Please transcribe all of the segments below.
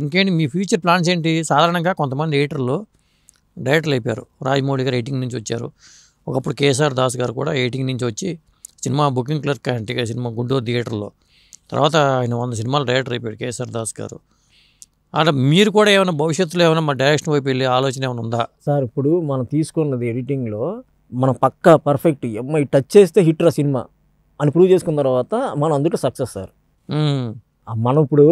ఇంకేంటి మీ future plans ఏంటి? సాధారణంగా కొంతమంది డైరెక్టర్లు అయిపోయారు. రాజమౌళి గారు ఎడిటింగ్ నుంచి వచ్చారు. ఒకప్పుడు కేఎస్ఆర్ దాస్ గారు కూడా ఎడిటింగ్ నుంచి వచ్చి సినిమా బుకింగ్ క్లర్క్ అంటే సినిమా గుంటూరు థియేటర్లో, తర్వాత ఆయన 100 సినిమాలు డైరెక్టర్ అయిపోయాడు కేఎస్ఆర్ దాస్ గారు. అలా మీరు కూడా ఏమైనా భవిష్యత్తులో ఏమైనా మా డైరెక్షన్ వైపు వెళ్ళే ఆలోచన ఏమైనా ఉందా సార్? ఇప్పుడు మనం తీసుకున్నది ఎడిటింగ్లో మనం పక్కా పర్ఫెక్ట్ అమ్మాయి టచ్ చేస్తే హిట్ రా సినిమా అని ప్రూవ్ చేసుకున్న తర్వాత మనం అందులో సక్సెస్ సార్. మనం ఇప్పుడు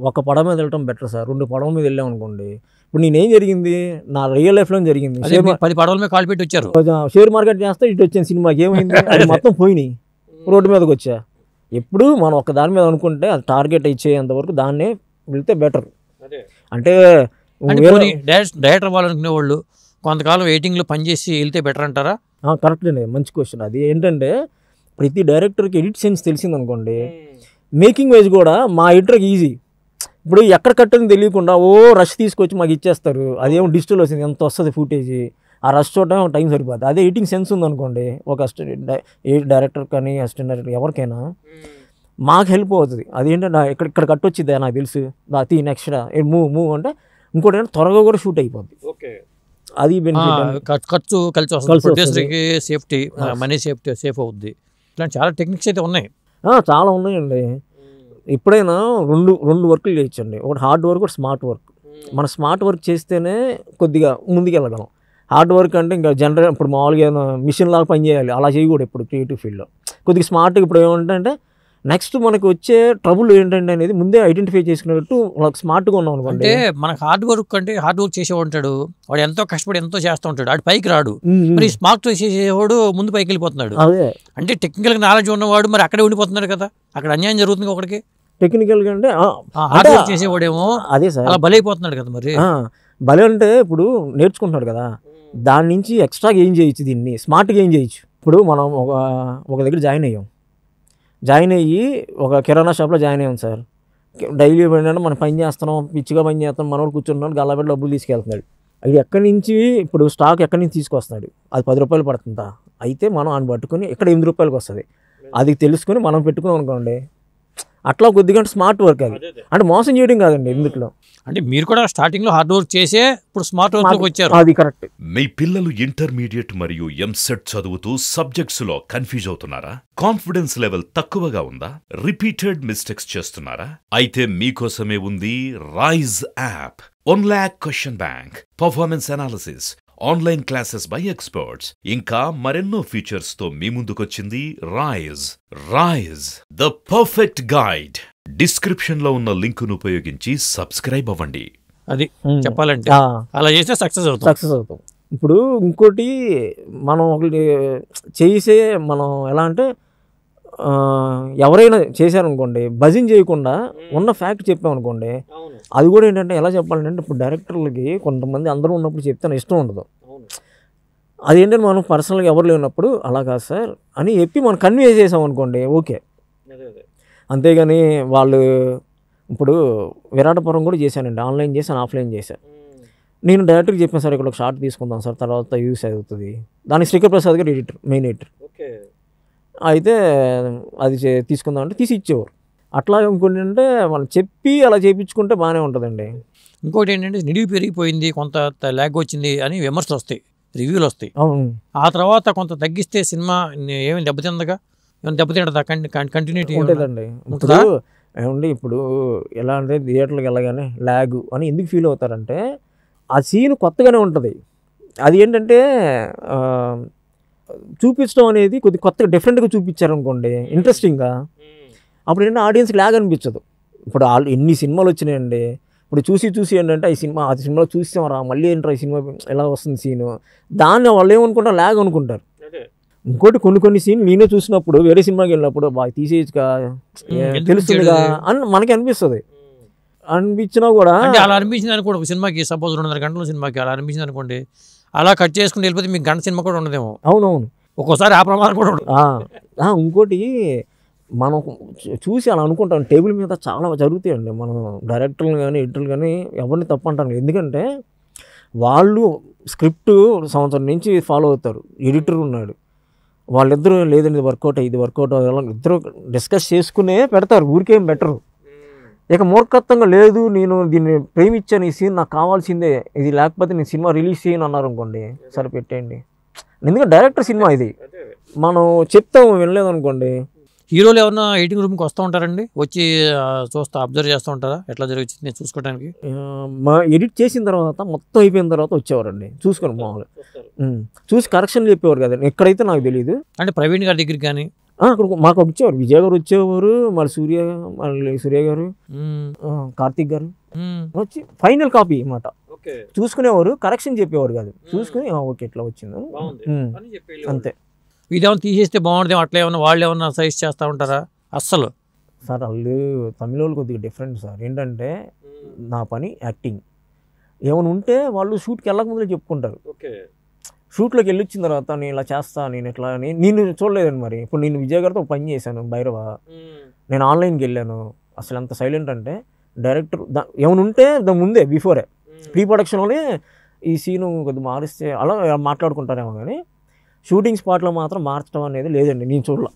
ఒక పడం మీద వెళ్ళటం బెటర్ సార్. 2 పడవ మీద వెళ్ళాం అనుకోండి. ఇప్పుడు నేనేం జరిగింది నా రియల్ లైఫ్లో జరిగింది, 10 పడవల మీద కాల్ పెట్టి వచ్చారు. షేర్ మార్కెట్ చేస్తే ఇటు వచ్చిన సినిమాకి ఏమైంది, అది మొత్తం పోయినాయి, రోడ్డు మీదకి వచ్చా. ఎప్పుడు మనం ఒక దాని మీద అనుకుంటే అది టార్గెట్ ఇచ్చేంత వరకు దాన్నే వెళ్తే బెటర్. అంటే డైరెక్టర్ అవ్వాలనుకునే వాళ్ళు కొంతకాలం ఎడిటింగ్లో పనిచేసి వెళ్తే బెటర్ అంటారా? కరెక్ట్ అండి, మంచి క్వశ్చన్. అది ఏంటంటే ప్రతి డైరెక్టర్కి ఎడిట్ సెన్స్ తెలిసింది అనుకోండి, మేకింగ్ వైజ్ కూడా మా ఎడిటర్కి ఈజీ. ఇప్పుడు ఎక్కడ కట్టని తెలియకుండా రష్ తీసుకొచ్చి మాకు ఇచ్చేస్తారు. అదేమో డిజిటల్ వస్తుంది, ఎంత వస్తుంది ఫుటేజ్, ఆ రష్ చూడడం టైం సరిపోతుంది. అదే ఎడిటింగ్ సెన్స్ ఉందనుకోండి ఒక డైరెక్టర్ కానీ అసిస్టెంట్ డైరెక్టర్ ఎవరికైనా మాకు హెల్ప్ అవుతుంది. అదేంటంటే ఇక్కడ కట్టొచ్చిద్దా నాకు తెలుసు, నెక్స్ట్ మూవ్ అంటే ఇంకోటి ఏంటంటే త్వరగా కూడా షూట్ అయిపోద్ది. అది ఖర్చు కలిసి వస్తుంది, సేఫ్టీ మనీ సేఫ్ అవుద్ది. ఇట్లాంటి చాలా టెక్నిక్స్ అయితే ఉన్నాయి. చాలా ఉన్నాయండి. ఎప్పుడైనా రెండు వర్క్లు చేయొచ్చండి. ఒకటి హార్డ్ వర్క్, ఒకటి స్మార్ట్ వర్క్. మన స్మార్ట్ వర్క్ చేస్తేనే కొద్దిగా ముందుకు వెళ్ళగలం. హార్డ్ వర్క్ అంటే ఇంకా ఇప్పుడు మామూలుగా మిషన్ లాగా పని చేయాలి, అలా చేయకూడదు. ఇప్పుడు క్రియేటివ్ ఫీల్డ్లో కొద్దిగా స్మార్ట్గా ఇప్పుడు ఏమంటే నెక్స్ట్ మనకు వచ్చే ట్రబుల్ ఏంటంటే అనేది ముందే ఐడెంటిఫై చేసుకున్నట్టు వాళ్ళకి స్మార్ట్గా ఉన్నాం అనుకోండి. అంటే మనకు హార్డ్ వర్క్ చేసే ఉంటాడు, వాడు ఎంతో కష్టపడి ఎంతో చేస్తూ ఉంటాడు, వాడు పైకి రాడు. మరి స్మార్ట్ చేసేవాడు ముందు పైకి వెళ్ళిపోతున్నాడు. అదే అంటే టెక్నికల్ నాలెడ్జ్ ఉన్నవాడు మరి అక్కడే ఉండిపోతున్నాడు కదా, అక్కడ అన్యాయం జరుగుతుంది ఒకటికి. టెక్నికల్గా అంటే హార్డ్ వర్క్ చేసేవాడేమో అదే సార్ అలా బలైపోతున్నాడు కదా. మరి బలే అంటే ఇప్పుడు నేర్చుకుంటున్నాడు కదా, దాని నుంచి ఎక్స్ట్రాగా ఏం చేయొచ్చు, దీన్ని స్మార్ట్గా ఏం చేయొచ్చు. ఇప్పుడు మనం ఒక దగ్గర జాయిన్ అయ్యి ఒక కిరాణా షాప్లో జాయిన్ అయ్యాం సార్. డైలీ ఏంటంటే మనం పని చేస్తున్నాం, పిచ్చిగా పని చేస్తాం, మనోడు కూర్చున్నాడు గల్లాబెట్టి డబ్బులు తీసుకెళ్తున్నాడు. అది ఎక్కడి నుంచి ఇప్పుడు స్టాక్ ఎక్కడి నుంచి తీసుకొస్తున్నాడు, అది 10 రూపాయలు పడుతుందా, అయితే మనం ఆయన పట్టుకుని ఇక్కడ 8 రూపాయలకి వస్తుంది, అది తెలుసుకొని మనం పెట్టుకున్నాం అనుకోండి. అట్లా కొద్దిగా స్మార్ట్ వర్క్. అది అంటే మోసం చేయడం కాదండి ఇందులో. అంటే మీరు కూడా స్టార్టింగ్ లో హార్డ్ వర్క్ చేసే ఇప్పుడు స్మార్ట్ వర్క్ వచ్చారు. అది కరెక్ట్. మీ పిల్లలు ఇంటర్మీడియట్ మరియు ఎంసెట్ చదువుతూ సబ్జెక్ట్స్ లో కన్ఫ్యూజ్ అవుతున్నారా? కాన్ఫిడెన్స్ లెవెల్ తక్కువగా ఉందా? రిపీటెడ్ మిస్టేక్స్ చేస్తున్నారా? అయితే మీకోసమే ఉంది Rise app. 1 lakh question bank, performance analysis, online classes by experts, ఇంకా మరెన్నో ఫీచర్స్ తో మీ ముందుకొచ్చింది Rise the perfect guide. Description లో ఉన్న లింక్ ను ఉపయోగించి సబ్స్క్రైబ్ అవ్వండి. అది చెప్పాలంటే అలా చేస్తే సక్సెస్ అవుతాం. ఇప్పుడు ఇంకోటి మనం ఒకటి చేసే మనం ఎలా అంటే ఎవరైనా చేశారనుకోండి, భజన చేయకుండా ఉన్న ఫ్యాక్ట్ చెప్పామనుకోండి, అది కూడా ఏంటంటే ఎలా చెప్పాలంటే ఇప్పుడు డైరెక్టర్లకి కొంతమంది అందరూ ఉన్నప్పుడు చెప్తే ఇష్టం ఉండదు. అదేంటంటే మనం పర్సనల్గా ఎవరు లేనప్పుడు అలా కాదు సార్ అని చెప్పి మనం కన్వే చేసాం అనుకోండి, ఓకే. అంతేగాని వాళ్ళు ఇప్పుడు విరాటపురం కూడా చేశానండి, ఆన్లైన్ చేశాను, ఆఫ్లైన్ చేశాను. నేను డైరెక్ట్గా చెప్పాను సార్ ఇక్కడ ఒక షార్ట్ తీసుకుందాం సార్, తర్వాత యూస్ అవుతుంది. దానికి శ్రీకర్ ప్రసాద్ గారు ఎడిటర్, మెయిన్ ఎడిటర్. అయితే అది తీసుకుందామంటే తీసి ఇచ్చేవారు. అట్లా ఇంకోటి అంటే మనం చెప్పి అలా చేయించుకుంటే బాగానే ఉంటుందండి. ఇంకోటి ఏంటంటే నిడివి పెరిగిపోయింది, కొంత ల్యాగ్ వచ్చింది అని విమర్శలు వస్తాయి, రివ్యూలు వస్తాయి. ఆ తర్వాత కొంత తగ్గిస్తే సినిమా ఏమి దెబ్బతిందగా, ఏమైనా దెబ్బతింటదా? కంటిన్యూటీ ఉంటుందండి. ఏమండి ఇప్పుడు ఎలా అంటే థియేటర్కి వెళ్ళగానే ల్యాగ్ అని ఎందుకు ఫీల్ అవుతారంటే ఆ సీన్ కొత్తగానే ఉంటుంది. అది ఏంటంటే చూపించడం అనేది కొద్దిగా కొత్తగా డిఫరెంట్గా చూపించారనుకోండి, ఇంట్రెస్టింగ్గా, అప్పుడు ఏంటంటే ఆడియన్స్కి ల్యాగ్ అనిపించదు. ఇప్పుడు ఎన్ని సినిమాలు వచ్చినాయండి, ఇప్పుడు చూసి ఏంటంటే ఈ సినిమాలో చూసామరా మళ్ళీ ఏంట్రా ఈ సినిమా ఎలా వస్తుంది సీను, దాన్ని వాళ్ళు ఏమనుకుంటారు ల్యాగ్ అనుకుంటారు. ఇంకోటి కొన్ని సీన్లు నేనే చూసినప్పుడు వేరే సినిమాకి వెళ్ళినప్పుడు బాగా తీసేయచ్చుగా, తెలుస్తుందిగా అని మనకి అనిపిస్తుంది. అనిపించినా కూడా అలా అనిపించింది అనుకోండి, ఒక సినిమాకి సపోజ్ 2.5 గంటల సినిమాకి అలా అనిపించింది అనుకోండి, అలా కట్ చేసుకుని వెళ్ళిపోతే మీకు గంట సినిమా కూడా ఉండదేమో. అవునవును, ఒక్కోసారి ఆ ప్రమాదం కూడా ఉండదు. ఇంకోటి మనం చూసి అలా అనుకుంటాం, టేబుల్ మీద చాలా జరుగుతాయండి. మనం డైరెక్టర్లు కానీ ఎడిటర్లు కానీ ఎవరిని తప్పు అంటాను, ఎందుకంటే వాళ్ళు స్క్రిప్ట్ సంవత్సరం నుంచి ఫాలో అవుతారు, ఎడిటర్ ఉన్నాడు, వాళ్ళిద్దరూ లేదండి ఇది వర్కౌట్ అవ్వాలి, ఇద్దరు డిస్కస్ చేసుకునే పెడతారు, ఊరికేం బెటరు. ఇక మూర్ఖత్వంగా లేదు నేను దీన్ని ప్రేమించాను, ఈ సీన్ నాకు కావాల్సిందే, ఇది లేకపోతే నేను సినిమా రిలీజ్ చేయను అన్నారు అనుకోండి, సరే పెట్టేయండి. ఎందుకంటే డైరెక్టర్ సినిమా ఇది, మనం చెప్తాము వినలేదు అనుకోండి. హీరోలు ఏమన్నా ఎడిటింగ్ రూమ్కి వస్తూ ఉంటారండి, వచ్చి చూస్తా అబ్జర్వ్ చేస్తూ ఉంటారా ఎట్లా జరుగుతుంది నేను చూసుకోవడానికి? మా ఎడిట్ చేసిన తర్వాత మొత్తం అయిపోయిన తర్వాత వచ్చేవారండి చూసుకొని మామూలుగా చూసి కరెక్షన్ చెప్పేవారు కదండి. ఎక్కడైతే నాకు తెలియదు. అంటే ప్రవీణ్ గారి దగ్గరికి కానీ అక్కడ మాకు వచ్చేవారు, విజయ్ గారు వచ్చేవారు, మళ్ళీ సూర్య గారు, కార్తిక్ గారు వచ్చి ఫైనల్ కాపీ అన్నమాట చూసుకునేవారు, కరెక్షన్ చెప్పేవారు కాదు, చూసుకుని ఓకే ఇట్లా వచ్చింది అంతే. ఇదేమన్నా తీసేస్తే బాగుంటుంది అట్లా ఏమన్నా వాళ్ళు ఏమన్నా సజెస్ట్ చేస్తూ ఉంటారా? అస్సలు సార్ వాళ్ళు తమిళ వాళ్ళు కొద్దిగా డిఫరెంట్ సార్. ఏంటంటే నా పని యాక్టింగ్, ఏమైనా ఉంటే వాళ్ళు షూట్కి వెళ్ళక ముందే చెప్పుకుంటారు. షూట్లోకి వెళ్ళి వచ్చిన తర్వాత నేను ఇలా చేస్తా, నేను ఎట్లా అని నేను చూడలేదండి. మరి ఇప్పుడు నేను విజయ్ గారితో పని చేశాను భైరవ, నేను ఆన్లైన్కి వెళ్ళాను. అసలు ఎంత సైలెంట్ అంటే డైరెక్టర్ ఏమైనా ఉంటే దాని ముందే బిఫోరే ప్రీ ప్రొడక్షన్లోనే ఈ సీను కొద్దిగా మారిస్తే అలా మాట్లాడుకుంటారేమో, కానీ షూటింగ్ స్పాట్లో మాత్రం మార్చడం అనేది లేదండి, నేను చూడలే.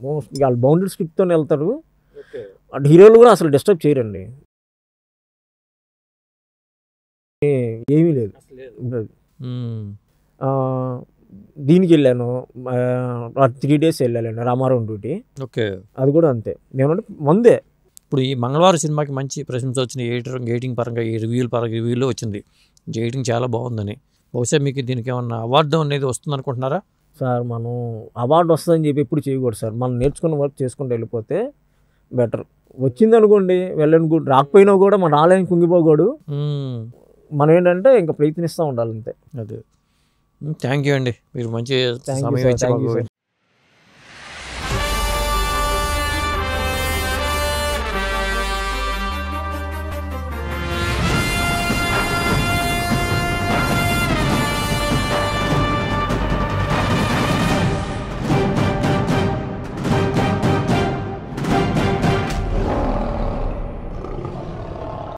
మోస్ట్లీ వాళ్ళు బౌండరీ స్క్రిప్ట్తోనే వెళ్తారు, అటు హీరోలు కూడా అసలు డిస్టర్బ్ చేయరండి, ఏమీ లేదు. దీనికి వెళ్ళాను 3 days వెళ్ళాలండి రామారావు డ్యూటీ. ఓకే, అది కూడా అంతే, నేను ముందే. ఇప్పుడు ఈ మంగళవారం సినిమాకి మంచి ప్రశంస వచ్చింది, ఎడిటింగ్ పరంగా, ఈ రివ్యూలో వచ్చింది, ఎడిటింగ్ చాలా బాగుందని. బహుశా మీకు దీనికి ఏమన్నా అవార్డు అనేది వస్తుంది అనుకుంటున్నారా? సార్ మనం అవార్డు వస్తుందని చెప్పి ఎప్పుడు చేయకూడదు సార్, మనం నేర్చుకున్న వర్క్ చేసుకుంటూ వెళ్ళిపోతే బెటర్. వచ్చింది అనుకోండి వెళ్ళని గుడ్, రాకపోయినా కూడా మనం రాలేని కుంగిపోకూడదు. మనం ఏంటంటే ఇంకా ప్రయత్నిస్తూ ఉండాలి అంతే. అదే, థ్యాంక్ యూ అండి, మీరు మంచి థ్యాంక్ యూ సమయం సార్. ఇచ్చి